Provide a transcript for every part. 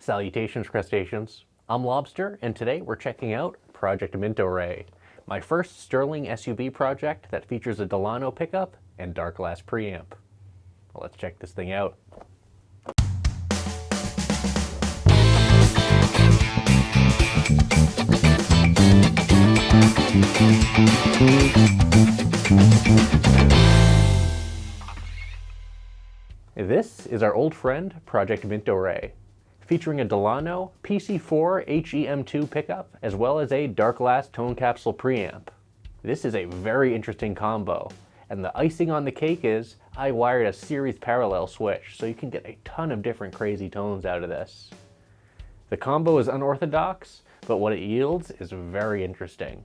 Salutations, crustaceans. I'm Lobster, and today we're checking out Project Minto Ray, my first Sterling SUV project that features a Delano pickup and Darkglass preamp. Well, let's check this thing out. This is our old friend, Project Minto Ray, featuring a Delano MC4 HE pickup, as well as a Darkglass Tone Capsule preamp. This is a very interesting combo, and the icing on the cake is I wired a series parallel switch, so you can get a ton of different crazy tones out of this. The combo is unorthodox, but what it yields is very interesting.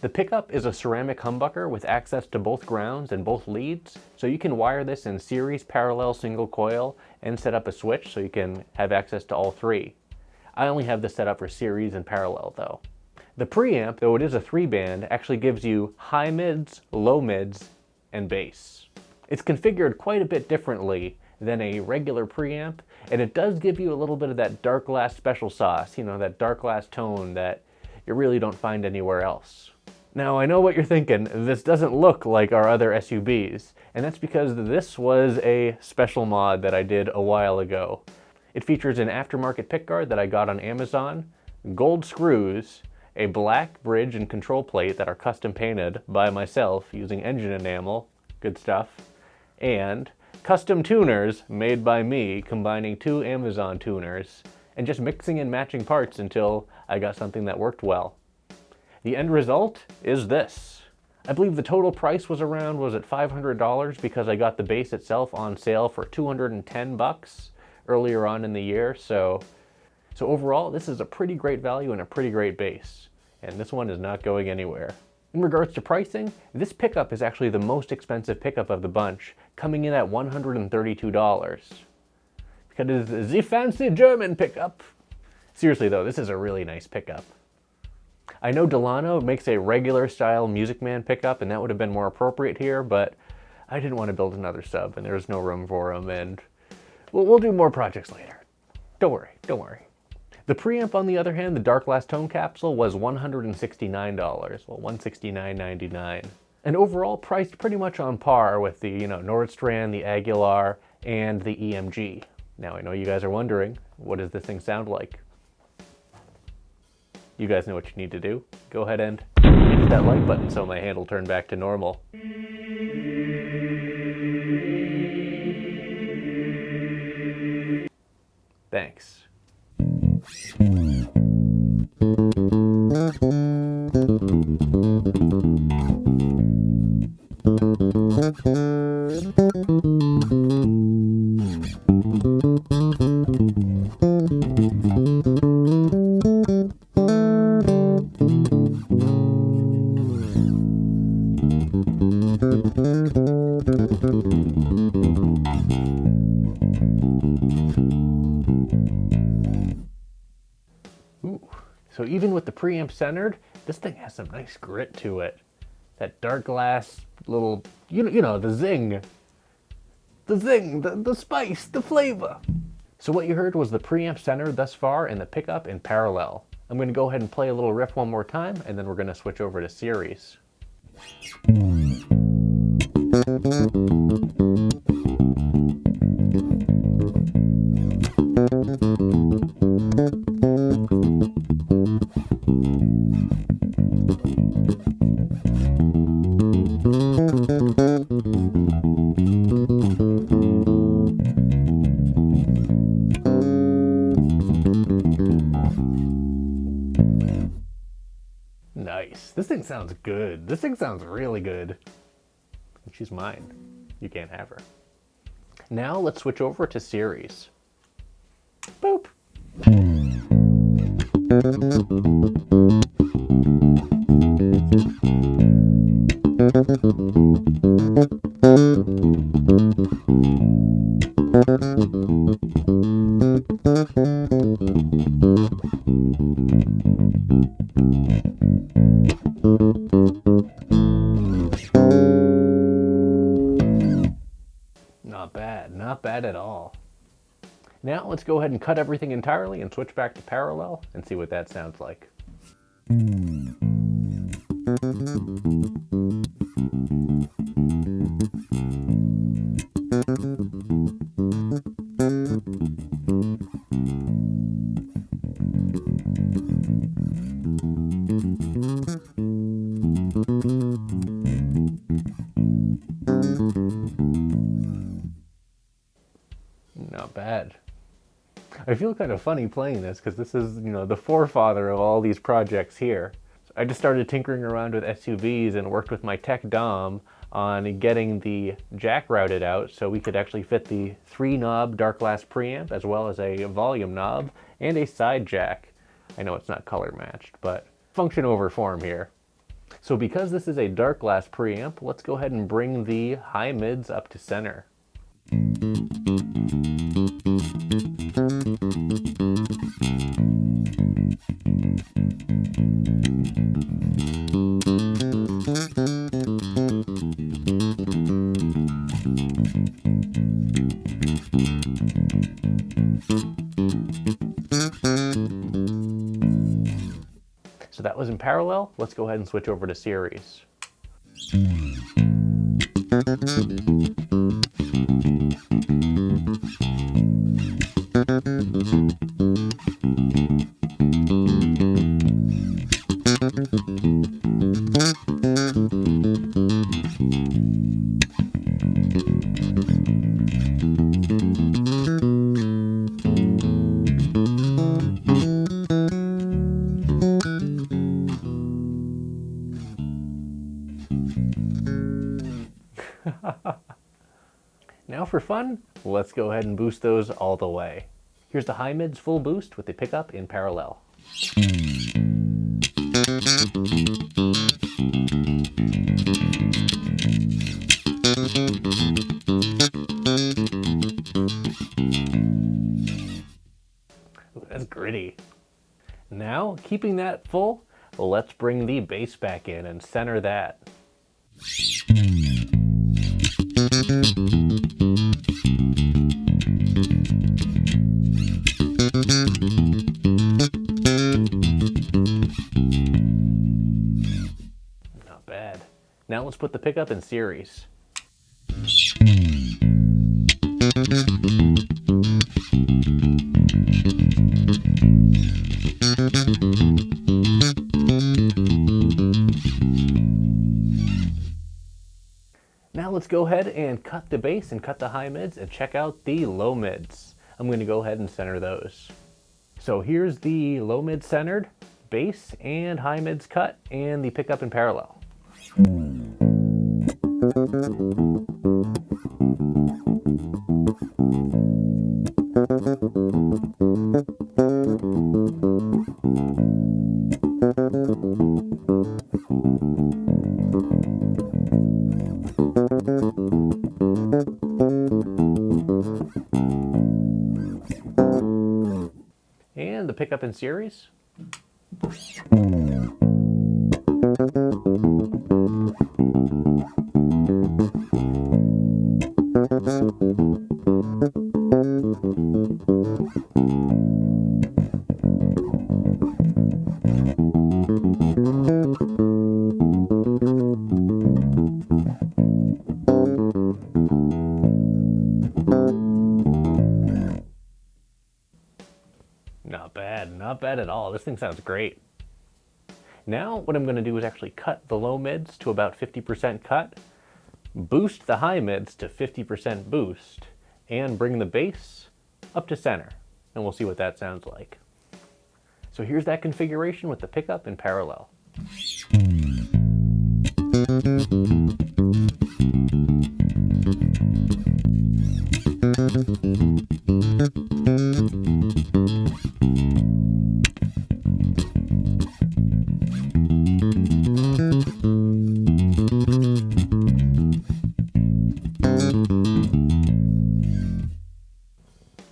The pickup is a ceramic humbucker with access to both grounds and both leads, so you can wire this in series parallel single coil and set up a switch so you can have access to all three. I only have this set up for series and parallel though. The preamp, though it is a 3-band, actually gives you high mids, low mids, and bass. It's configured quite a bit differently than a regular preamp, and it does give you a little bit of that Darkglass special sauce, that Darkglass tone that you really don't find anywhere else. Now, I know what you're thinking, this doesn't look like our other SUVs, and that's because this was a special mod that I did a while ago. It features an aftermarket pickguard that I got on Amazon, gold screws, a black bridge and control plate that are custom painted by myself using engine enamel, good stuff, and custom tuners made by me combining 2 Amazon tuners and just mixing and matching parts until I got something that worked well. The end result is this. I believe the total price was around, $500 because I got the base itself on sale for $210 earlier on in the year. So overall, this is a pretty great value and a pretty great base. And this one is not going anywhere. In regards to pricing, this pickup is actually the most expensive pickup of the bunch, coming in at $132. Because it is the fancy German pickup. Seriously though, this is a really nice pickup. I know Delano makes a regular style Music Man pickup, and that would have been more appropriate here, but I didn't want to build another sub, and there's no room for them, and we'll do more projects later. Don't worry. The preamp, on the other hand, the Darkglass Tone Capsule, was $169, well, $169.99. And overall priced pretty much on par with the, Nordstrand, the Aguilar, and the EMG. Now, I know you guys are wondering, what does this thing sound like? You guys know what you need to do. Go ahead and hit that like button so my hand will turn back to normal. Thanks. So even with the preamp centered, this thing has some nice grit to it. That Darkglass little, the zing. The zing, the spice, the flavor. So what you heard was the preamp centered thus far and the pickup in parallel. I'm going to go ahead and play a little riff one more time, and then we're going to switch over to series. Nice. This thing sounds good. This thing sounds really good. She's mine. You can't have her. Now let's switch over to series. Boop. Not bad at all. Now let's go ahead and cut everything entirely and switch back to parallel and see what that sounds like. Not bad. I feel kind of funny playing this because this is, the forefather of all these projects here. So I just started tinkering around with SUVs and worked with my tech dom on getting the jack routed out so we could actually fit the 3-knob Darkglass preamp as well as a volume knob and a side jack. I know it's not color matched, but function over form here. So because this is a Darkglass preamp, let's go ahead and bring the high mids up to center. So that was in parallel. Let's go ahead and switch over to series. Now for fun, let's go ahead and boost those all the way. Here's the high mids full boost with the pickup in parallel. Ooh, that's gritty. Now, keeping that full, let's bring the bass back in and center that. Not bad. Now let's put the pickup in series. Now let's go ahead and cut the bass and cut the high mids and check out the low mids. I'm going to go ahead and center those. So here's the low mid centered, bass and high mids cut, and the pickup in parallel. And the pickup in series. Not bad at all. This thing sounds great. Now what I'm going to do is actually cut the low mids to about 50% cut, boost the high mids to 50% boost, and bring the bass up to center. And we'll see what that sounds like. So here's that configuration with the pickup in parallel.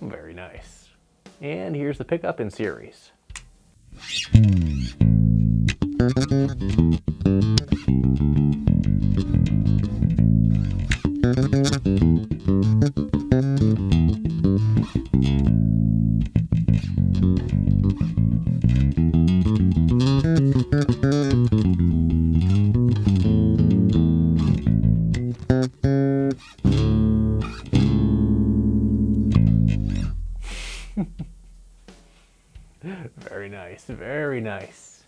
Very nice. And here's the pickup in series. Very nice, very nice.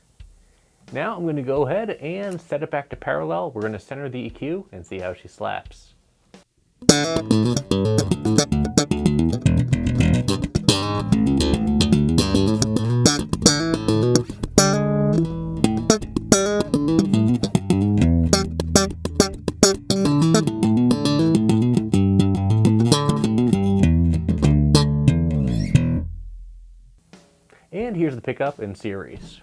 Now I'm going to go ahead and set it back to parallel. We're going to center the EQ and see how she slaps. And here's the pickup in series.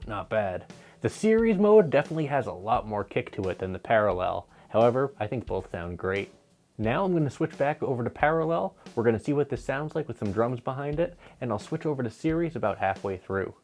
Not bad. The series mode definitely has a lot more kick to it than the parallel. However, I think both sound great. Now I'm going to switch back over to parallel. We're going to see what this sounds like with some drums behind it, and I'll switch over to series about halfway through.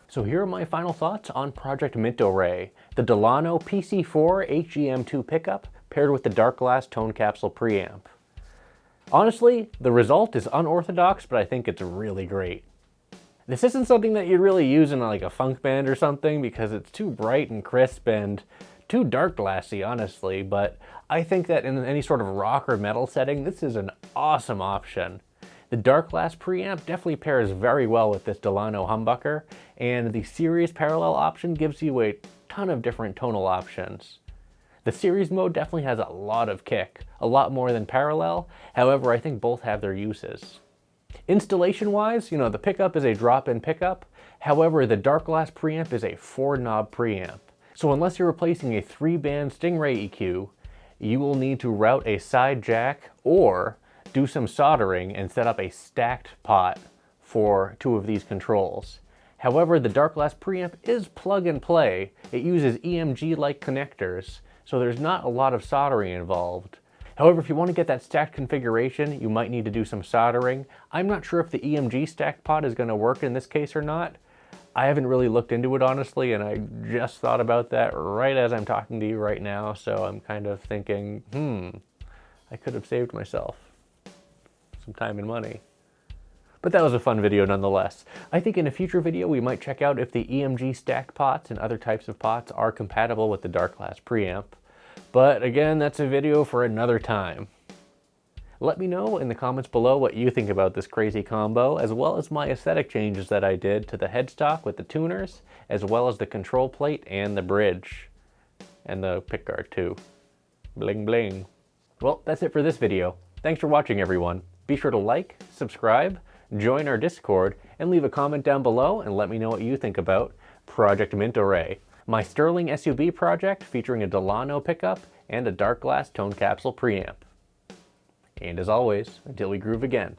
So here are my final thoughts on Project Mint Array, the Delano PC4 HE pickup paired with the Darkglass Tone Capsule preamp. Honestly, the result is unorthodox, but I think it's really great. This isn't something that you'd really use in like a funk band or something because it's too bright and crisp and too dark glassy, honestly, but I think that in any sort of rock or metal setting, this is an awesome option. The Darkglass preamp definitely pairs very well with this Delano humbucker, and the series parallel option gives you a ton of different tonal options. The series mode definitely has a lot of kick, a lot more than parallel, however I think both have their uses. Installation-wise, the pickup is a drop-in pickup, however the Darkglass preamp is a 4-knob preamp. So unless you're replacing a 3-band Stingray EQ, you will need to route a side jack or do some soldering and set up a stacked pot for 2 of these controls. However, the Darkglass preamp is plug and play. It uses EMG-like connectors, so there's not a lot of soldering involved. However, if you want to get that stacked configuration, you might need to do some soldering. I'm not sure if the EMG stacked pot is going to work in this case or not. I haven't really looked into it, honestly, and I just thought about that right as I'm talking to you right now, so I'm kind of thinking, I could have saved myself some time and money. But that was a fun video nonetheless. I think in a future video we might check out if the EMG stacked pots and other types of pots are compatible with the Darkglass preamp. But again, that's a video for another time. Let me know in the comments below what you think about this crazy combo, as well as my aesthetic changes that I did to the headstock with the tuners, as well as the control plate and the bridge. And the pickguard too. Bling bling. Well, that's it for this video. Thanks for watching, everyone. Be sure to like, subscribe, join our Discord, and leave a comment down below and let me know what you think about Project Mint Array, my Sterling SUV project featuring a Delano pickup and a Darkglass Tone Capsule preamp. And as always, until we groove again,